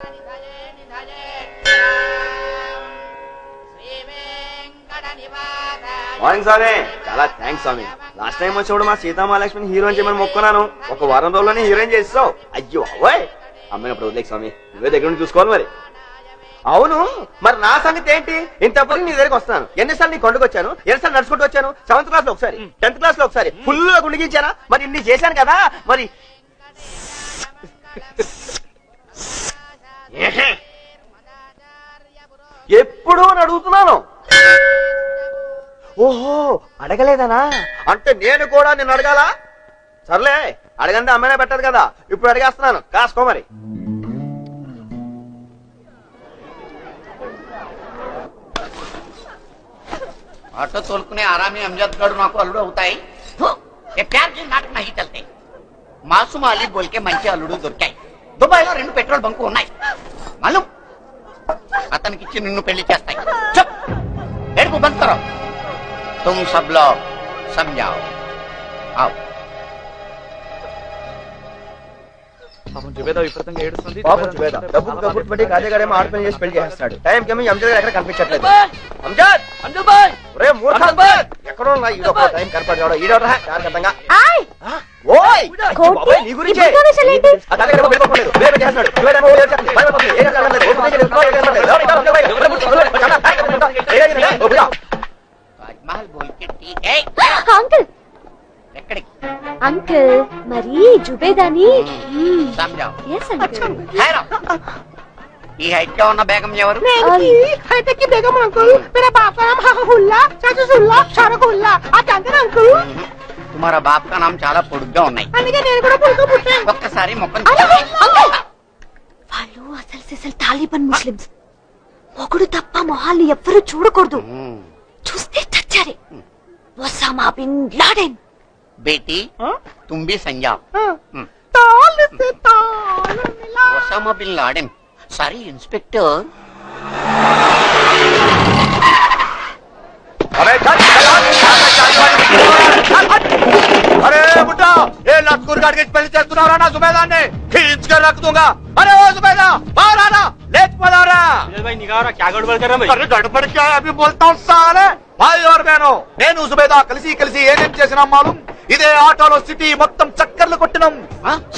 Morning స్వామి. చాలా thanks స్వామి. Last time వచ్చినప్పుడు మా సీతామహాలక్ష్మిని హీరోయిన్ చేయమని మొక్కున్నాను. ఒక వారం రోజుల్లోనే హీరోయిన్ చేస్తావు. అయ్యో అవ్వాయ్, అమ్మాయినప్పుడు వదిలేక స్వామి, నువ్వే దగ్గర నుండి చూసుకోవాలి మరి. అవును, మరి నా సంగతి ఏంటి? ఇంతప్పుడు నీ దగ్గరికి వస్తాను. ఎన్నిసార్లు నీ కొండకు వచ్చాను, ఎన్నిసార్లు నడుచుకుంటూ వచ్చాను. 7th క్లాస్ లో ఒకసారి, 10th క్లాస్ లో ఒకసారి ఫుల్ గుండిగించానా? మరి ఇన్ని చేశాను కదా. మరి ఎప్పుడు అడుగుతున్నాను. ఓహో, అడగలేదనా? అంటే నేను కూడా నిన్ను అడగాల? సర్లే, అడగండి అమ్మాయినే పెట్టదు కదా. ఇప్పుడు అడిగేస్తున్నాను, కాసుకో మరి. ऑटो तोलकुने आरामी अमजद गढ़ नाको अलुडू అవుతాయి. ये प्यार के नाटक नहीं चलते. मासूम अली बोल के మంచి అల్లుడు దొరికాయి. దుబాయ్లో 2 పెట్రోల్ బంకు ఉన్నాయి. मालूम అతనికి ఇచ్చి నిన్ను పెళ్లి చేస్తాయి. చప్ ఏడుపు బంద్ కరో. तुम सब लोग समझाओ. आओ. పాపం జుబేదా విపరీతంగా ఏడుస్తుంది. పాపం జుబేదా డబ్బుకు కబుర్లు పెట్టి గాదేగాడేమో ఆడపని చేసి పెళ్లి చేస్తాడు. టైం కేమో అంజద్ ఎక్కడ కనిపించట్లేదు. అంజద్, అంజద్ బాయ్, ఒరే మూర్ఖ బాయ్, ఎక్కడో ఉన్నా ఈడో టైం కనపడడు. ఈడోరా జాగ్రత్తగా. ఓయ్ బాబాయ్, నీ గురించే ఆ గాదేగాడేమో వెళ్ళిపోలేదు. వేరే చేస్తాడు. జుబేదామో ఏడ్చేస్తుంది. భయపడుతుంది. ఏం చేస్తాడు? ताजमहल बोल के ठीक है. अंकल ఎక్కడికి? अंकल మరి జుబేదాని समझाओ. yes uncle ఖైరా. ఈ హైట్ లో ఉన్న బేగం ఎవరు? हाईटेक की बेगम अंकल. मेरा बाप का नाम हहुल्ला, चाचुल्ला, शारकुल्ला. आप जानते ना अंकल? तुम्हारा बाप का नाम చాలా పొడుగ్గా ఉన్నాయి. అందుకే నేను కూడా పుల్క పుట్టాను. ఒక్కసారి ముఖం వాళ్ళు అసలు సిసలు తాలిబాన్ ముస్లిమ్స్. మొగుడు తప్ప మొహాల్ని ఎవ్వరూ చూడకూడదు. చూస్తే చచ్చారే. Osama bin Laden. बेटी तुम भी संजाओ. ताल से ताल मिला. Osama bin Laden. Sorry inspector. अरे बुड्ढा, ये लटकुर गाड़ के पहले चलतुनारा ना जुबेदाने खींच कर रख दूंगा. अरे वो जुबेदा बाहर आना, लेट मत आ रहा. भाई निगाह रहा, क्या गड़बड़ कर रहा है? अरे गड़बड़ क्या है अभी बोलता हूँ साले. भाई और बहनों, నేను సుబేదా కలిసి ఏమేం చేసినా మాలూం. ఇదే ఆటోలో సిటీ మొత్తం చక్కర్లు కొట్టినాం.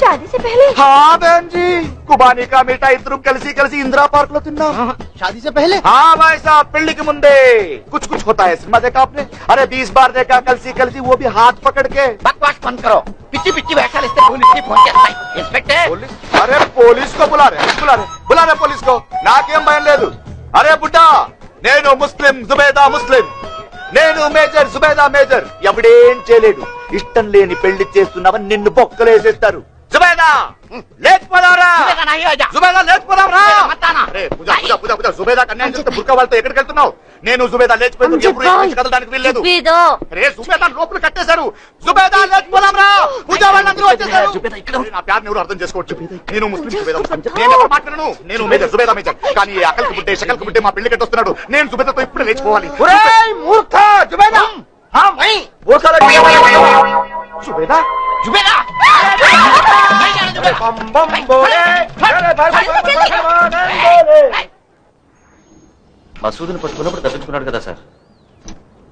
शादी से पहले హా బహన్ జీ, కుబానీ కా మీఠా ఇద్దరు కలిసి ఇందిరా పార్క్ లో తిన్నాం. शादी से पहले? हाँ भाई साहब, పెళ్లికి ముందే कुछ होता है. सिनेमा देखा आपने? अरे 20 बार देखा కలిసి वो भी हाथ पकड़ के. बकवास बंद करो. पिच्ची पिच्ची వేషాలు ఇస్తే పోలీస్ కి ఫోన్ చేస్తాయి. ఇన్స్పెక్టర్. पुलिस? अरे पुलिस को बुला रहे पुलिस को. నాకేం భయం లేదు. అరే బుడ్డా, నేను ముస్లిం జుబేదా ముస్లిం. నేను మేజర్ జుబేదా మేజర్. ఎవడేం చేయలేడు. ఇష్టం లేని పెళ్లి చేస్తున్నావని నిన్ను బొక్కలేసేస్తారు. జుబేదా లేకపోదారా? జుబేదా లేకపోదారా? జుబేదా కన్యా బుర్కా వాళ్ళతో ఎక్కడికి వెళ్తున్నావు? నేను జుబేదా లేచిపోయింది. ఎప్పుడు కదలడానికి వీల్లేదు. అరే జుబేదా లోపల కట్టేశారు. జుబేదా లేకపోదాంరా? పూజా వాళ్ళందరూ వచ్చేసారు. నా ప్యార్ని ఎవరు అర్థం చేసుకోవచ్చు. నేను ముస్లిం జుబేదా నేను ఎవరు మాట్లాడను. నేను మేజర్ జుబేదా మేజర్. కానీ అకల్కి బుడ్డే షకల్కి బుడ్డే మా పెళ్లి కట్టొస్తున్నాడు. నేను జుబేదాతో ఇప్పుడు లేచిపోవాలి. మూర్ఖ జుబేదా. जुबेदा जुबेदा बम बम बोले. మసూదుని పట్టుకున్నప్పుడు తప్పించుకున్నాడు కదా సార్.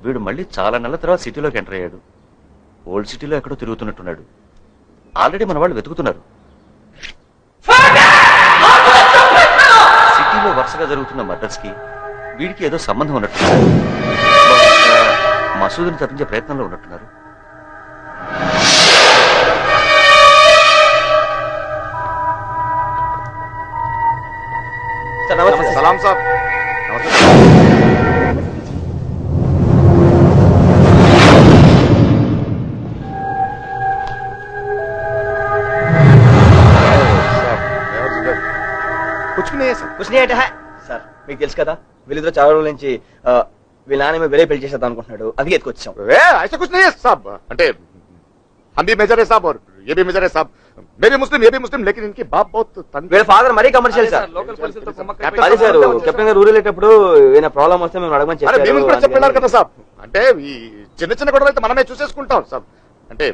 వీడు మళ్ళీ చాలా నెలల తర్వాత సిటీలోకి ఎంటర్ అయ్యాడు. ఓల్డ్ సిటీలో ఎక్కడో తిరుగుతున్నట్టున్నాడు. ఆల్రెడీ మన వాళ్ళు వెతుకుతున్నారు. సిటీలో వరుసగా జరుగుతున్న మర్డర్స్ కి వీడికి ఏదో సంబంధం ఉన్నట్టున్నారు. మసూదుని తప్పించే ప్రయత్నంలో ఉన్నట్టున్నారు. सलाम साहब. कुछ नहीं है సార్. మీకు తెలుసు కదా, వీళ్ళిద్దరు చాలా రోజుల నుంచి వీళ్ళ నాన్న వేరే పెళ్లి చేసేద్దాం అనుకుంటున్నాడు. అందుకే ఎత్తుకొచ్చాం. ऐसा कुछ नहीं है साहब. అంటే हम भी मेजर है साहब और ये भी मेजर है साहब. मैं भी मुस्लिम, ये भी मुस्लिम, लेकिन इनकी बाप बहुत तंग. వీళ్ళ ఫాదర్ మరీ కమర్షియల్ సార్. లోకల్ పోలీసులతో అది సార్ కెప్టెన్ గారు ఊరు వెళ్ళేటప్పుడు ఏమైనా ప్రాబ్లం వస్తే మేము అడగమని చెప్పారు. మేము కూడా చెప్పారు కదా సాబ్. అంటే ఈ చిన్న గొడవలు అయితే మనమే చూసేసుకుంటాం సాబ్. అంటే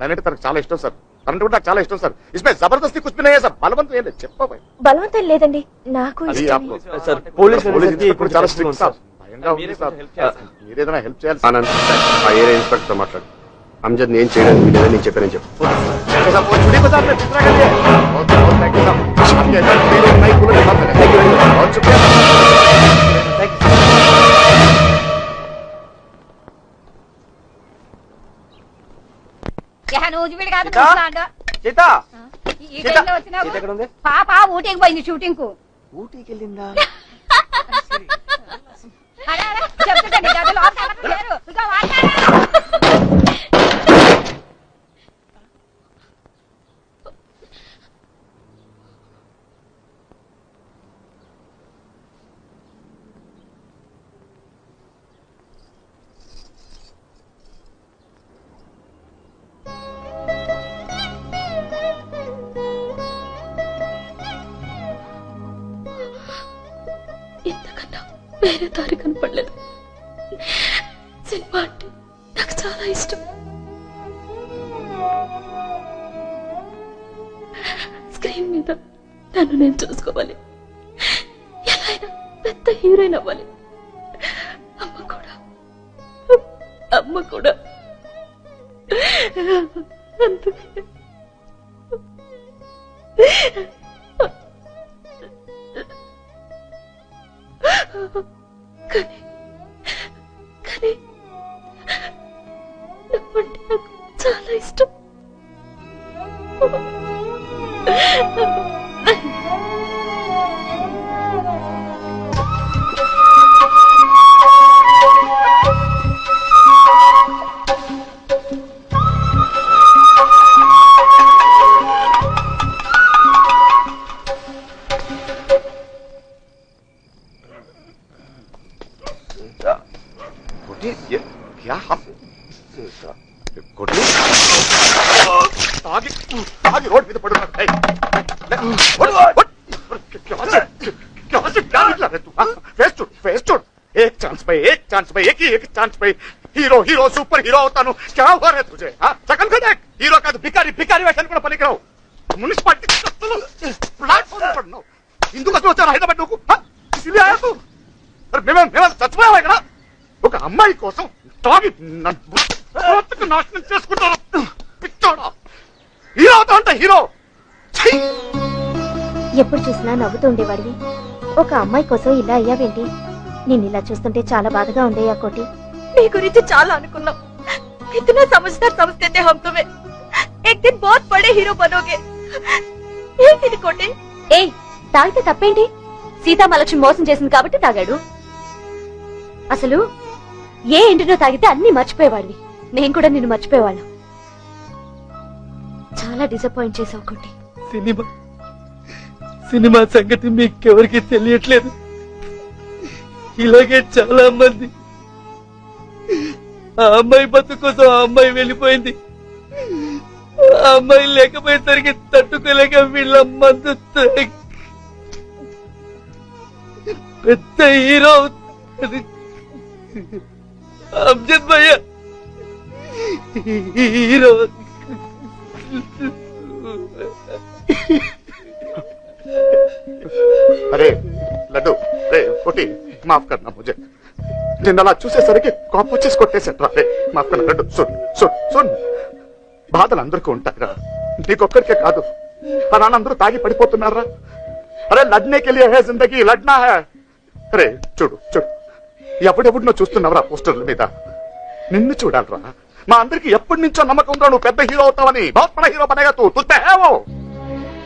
నేనంటే తనకు చాలా ఇష్టం సార్. కరెంట్ కూడా నాకు చాలా ఇష్టం సార్ ఇస్మే జబర్దస్తి కుछ भी नहीं है సార్ బలవంతం ఏం లేదు చెప్పబోయ్ బలవంతం లేదండి నాకు అది ఇష్టమే. ఆప్కో సార్ పోలీస్ ఇప్పుడు చాలా స్ట్రిక్ట్ సార్ భయంగా ఉంది సార్ మీరేదైనా హెల్ప్ చేయాలి సార్. ఆనంద్ ఆ ఏరియా ఇన్స్పెక్టర్ తో మాట్లాడు అమ్జద్ నేను చేయడానికి వీలేదని నేను చెప్పానని చెప్పు ठीक है साहब, वो छुट्टी को साथ में दूसरा कर दिया बहुत बहुत थैंक यू साहब आपके ऐसा भी लोग नहीं बोले साहब थैंक यू वेरी मच बहुत शुक्रिया थैंक यू నూజివీడు కాదు సీతా? ముసలాండు. సీత ఈ టైంలో వచ్చినావు? పాప ఊటీకి పోయింది షూటింగ్ కు. ఊటీకి వెళ్ళిందా? అరే, అరే, చెప్తుంటండి, గది లోపల ఎవరు లేరు. ఇదిగో వాడతారా? ఇంతకన్నా వేరే దారి కనపడలేదు. సినిమా అంటే నాకు చాలా ఇష్టం. స్క్రీన్ మీద నన్ను నేను చూసుకోవాలి, ఎలా అయినా పెద్ద హీరోయిన్ అవ్వాలి. అమ్మ కూడా అందుకే కానీ కానీ నువ్వంటే నాకు చాలా ఇష్టం. कोटी ये क्या हम कोटी आगे आगे रोड पे तो पड़ो ए क्या से क्या निकला रे तू फेस चुट एक चांस पे एक चांस पे हीरो हीरो सुपर हीरो होता नु क्या हुआ रे तुझे हां सकन का देख हीरो का तो भिखारी वेशन కూడా పనికిరావు మున్సిపాలిటీ కత్తలు ప్లాట్‌ఫామ్ పడను ఇందుకు అసలు వచ్చారు హైదరాబాద్ నువ్వు ఇసిలే ఆయా తూ అరే మేము చచ్చిపోయావా ఇక్కడ ఒక అమ్మాయి కోసం తాగి నన్ను నాశనం చేసుకుంటాను పిచ్చోడా హీరో అవుతా అంటే హీరో ఎప్పుడు చూసినా నవ్వుతూ ఉండేవాడివి. ఒక అమ్మాయి కోసం ఇలా అయ్యావేంటి? నేను ఇలా చూస్తుంటే చాలా బాధగా ఉందయ్యా కోటి. నీ గురించి చాలా అనుకున్నాం. इतना समझदार समझते थे हम तुम्हें. एक दिन बहुत बड़े हीरो बनोगे. ఏంటిది కోటి? ఏయ్, తాగితే తప్పేంటి? సీతామహాలక్ష్మి మోసం చేసింది కాబట్టి తాగాడు. అసలు ఏ ఎండినో తాగితే అన్ని మర్చిపోయేవాడివి. నేను కూడా నిన్ను మర్చిపోయేవాళ్ళం. చాలా డిసప్పాయింట్ చేసావు కోటి. సినిమా సంగతి మీకెవరికి తెలియట్లేదు. ఇలాగే చాలా మంది ఆ అమ్మాయి బతుకు కోసం ఆ అమ్మాయి వెళ్ళిపోయింది. ఆ అమ్మాయి లేకపోయేసరికి తట్టుకోలేక వీళ్ళ మందు పెద్ద హీరో అమ్జద్ భయ్య హీరో. అరే లడ్డు రే కోటి మాఫ్ కర్నా ముझे నిన్న అలా చూసేసరికి కోపం వచ్చేసి కొట్టేసట్రా రే మాఫ్ కర్నా లడ్డు సున్ బాధలు అందరికీ ఉంటాయిరా నీకొక్కడికే కాదు ఆ నాన్న అందరూ తాగి పడిపోతున్నారా. అరే లడ్నేకి లియే హై జిందగీ లడ్నా హై. అరే చూడు ఎప్పుడెప్పుడు నువ్వు చూస్తున్నావురా పోస్టర్ల మీద నిన్ను చూడాలరా. మా అందరికి ఎప్పటి నుంచో నమ్మకం ఉందా నువ్వు పెద్ద హీరో అవుతావని. బహుత్ బడా హీరో బనేగా తూ తుతే హై వో.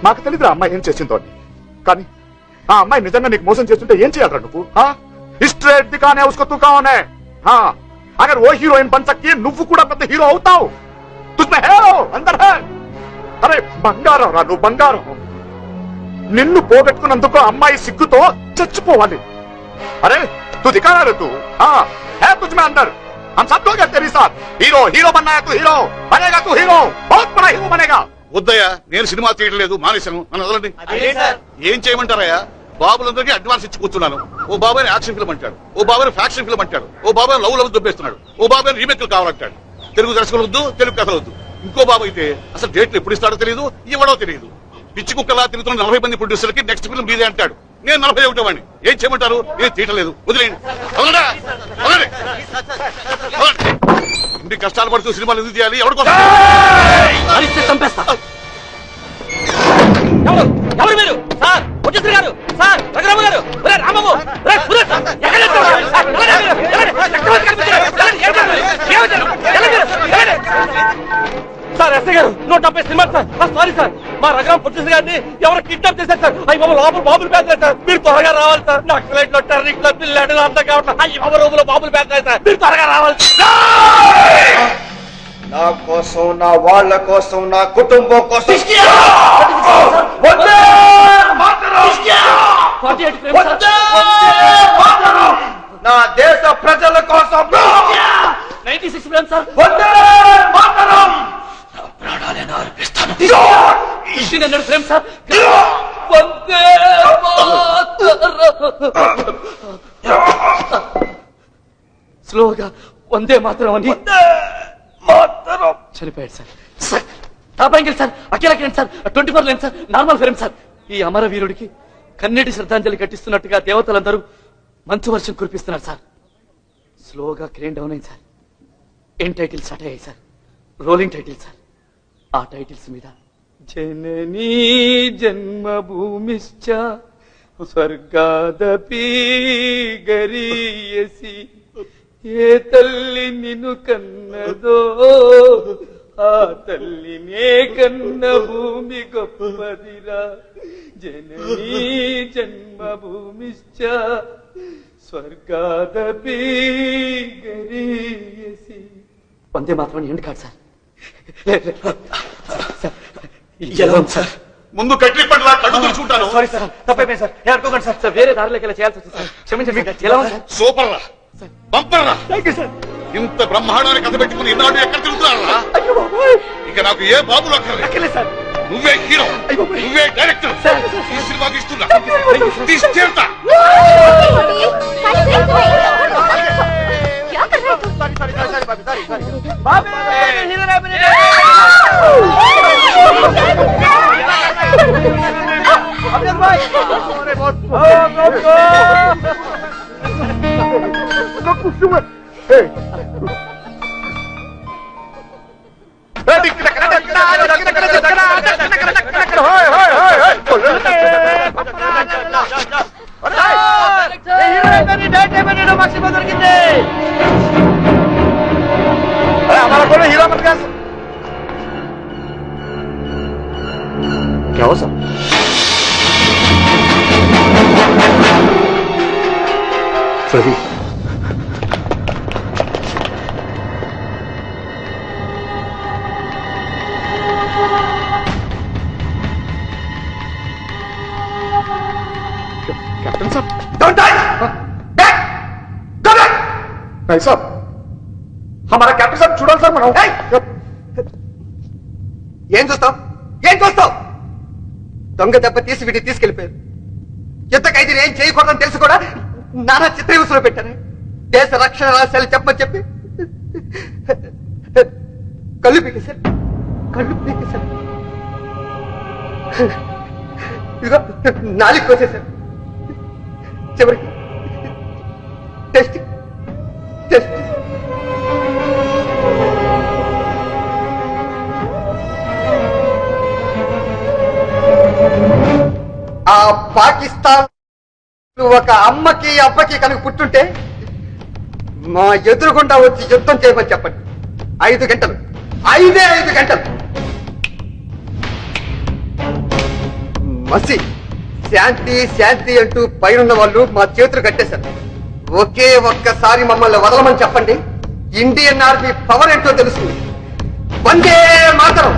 మాకు తెలియదురా అమ్మాయి ఏం చేసిందో అని. కానీ ఆ అమ్మాయి నిజంగా నీకు మోసం చేస్తుంటే ఏం చేయాలరా నువ్వు? स्ट्रेट दिखाने उसको तू कौन है? हाँ अगर वो हीरोइन बन सकती है నువ్వు కూడా పెద్ద హీరో అవుతావు. तुझमें है वो अंदर है. అరే బంగారం రా నువ్వు బంగారం. నిన్ను పోగొట్టుకున్నందుకు అమ్మాయి సిగ్గుతో చచ్చిపోవాలి. अरे तू दिखा रहा है तू हाँ है तुझमें अंदर. हम सब लोग हैं तेरे साथ. हीरो बनना है तू हीरो बनेगा. तू हीरो बहुत बड़ा हीरो बनेगा. వద్దయ్యా నేను సినిమా తీయట్లేదు మానేశాను నన్ను వదలండి. ఏం చేయమంటారయ్యా? బాబులందరికీ అడ్వాన్స్ ఇచ్చి కూర్చున్నాను. ఓ బాబాయ్ యాక్షన్ ఫిల్మ్ అంటాడు, ఓ బాబాయ్ ఫ్యాక్షన్ ఫిల్మ్ అంటాడు, ఓ బాబాయ్ లవ్ దొబ్బేస్తున్నాడు, ఓ బాబాయ్ రీమేక్లు కావాలంటాడు. తెలుగు దర్శకులు వద్దు, తెలుగు కథలు వద్దు. ఇంకో బాబు అయితే అసలు డేట్లు ఎప్పుడు ఇస్తాడో తెలియదు, ఇవ్వడో తెలియదు. పిచ్చి కుక్కలా తిరుగుతున్న 40 మంది ప్రొడ్యూసర్కి నెక్స్ట్ ఫిల్మ్ మీదే అంటాడు. నేను 41 వాడిని. ఏం చేయమంటారు? నేను తీయటలేదు, వదిలేయండి. అవునా? అవునండి. ఇన్ని కష్టాలు పడుతూ సినిమాలు ఎందుకు చేయాలి? ఎవరికోసం? చంపేస్తా. ఎవరు మీరు? సార్ వచ్చేసారు గారు, సార్ రఘురామ గారు, రామబాబు, సార్ ఎస్ఐ గారు 170 సినిమాలు సార్. సారీ సార్, మా రఘురామ పొట్టిసి గారిని ఎవరు కిడ్నాప్ చేశారు సార్. అయ్యి బాబు లోపల బాబులు పేదలేదు సార్. మీరు త్వరగా రావాలి సార్. నాకు ఫ్లైట్ లో టర్నింగ్ లో పిల్లలు అంతా కావట్లేదు. అయ్యి బాబు రూములో బాబులు పేదలేదు సార్. మీరు త్వరగా రావాలి. నా కోసం, నా వాళ్ళ కోసం, నా కుటుంబం కోసం నా దేశ ప్రజల కోసం 96 ఫిల్మ్ సార్. ప్రాణాలను అర్పిస్తాను. 1500 ఫిల్మ్ సార్. స్లోగా వందే మాత్రం అని చనిపోయాడు సార్. సార్ తాపాంగిల్ sir, Akhila Kiran sir, 24 lane sir, normal film sir. ఈ అమరవీరుడికి కన్నీటి శ్రద్ధాంజలి కట్టిస్తున్నట్టుగా దేవతలందరూ మంచు వర్షం కురిపిస్తున్నారు సార్. స్లోగా క్రేన్ డౌన్ అయింది సార్. ఏం టైటిల్స్ స్టార్ట్ అయ్యాయి సార్. Rolling titles sir. ఆ టైటిల్స్ మీద జననీ జన్మభూమిశ్చ స్వర్గాదపి గరీయసి, ఏ తల్లి నిన్ను కన్నదో ఆ తల్లినే కన్న భూమి గొప్పదిరా, జననీ జన్మభూమిశ్చ స్వర్గాదపి గరీయసి. వందే మాత్రం ఎండ్ కాదు సార్. ఎలా ఉంది సార్? ముందు కట్టి పట్ల కళ్ళు తెలుసుకుంటాను. సారీ సార్, తప్పైపోయింది సార్. ఏమనుకోకండి సార్. సార్ వేరే దారిలోకి వెళ్ళి చేయాల్సి వచ్చింది సార్. క్షమించండి. ఎలా ఉంది సార్? సూపర్ రా, బంపర్ రా. Thank you sir. ఇంత బ్రహ్మాండమైన కథ పెట్టుకుని ఇన్నాడు ఎక్కడ తిరుగుతున్నారా? ఇక నాకు ఏ బాబులు అక్కర్లేదు. సార్ నువ్వే హీరో, నువ్వే డైరెక్టర్. ఈ సినిమా తీస్తున్నా, తీసి తీరుతా. हीरो मत कर। क्या हो सब? रवि कैप्टन साहब don't time back go back. नहीं साहब हमारा कैप्टन साहब చూడాలి సార్ మనం। ఏం చూస్తావు దొంగ దెబ్బ తీసి వీటిని తీసుకెళ్లిపోయారు। ఎంత ఖైదీని ఏం చేయకూడదని తెలుసు కూడా నానా చిత్రహింసలో పెట్టారు। దేశ రక్షణ రహస్యాలు చెప్పని చెప్పి కళ్ళు పీకేశారు। ఇదిగో నాలుగు కోసేశారు। చివరికి టెస్ట్ ఆ పాకిస్తాన్ ఒక అమ్మకి అబ్బకి కనుక పుట్టుంటే మా ఎదురుగుండా వచ్చి యుద్ధం చేయమని చెప్పండి। 5 గంటలు 5 గంటలు మసి శాంతి అంటూ పైనున్న వాళ్ళు మా చేతులు కట్టేశారు। ఒకే ఒక్కసారి మమ్మల్ని వదలమని చెప్పండి। ఇండియన్ ఆర్మీ పవర్ ఏంటో తెలుస్తుంది। వందే మాతరం।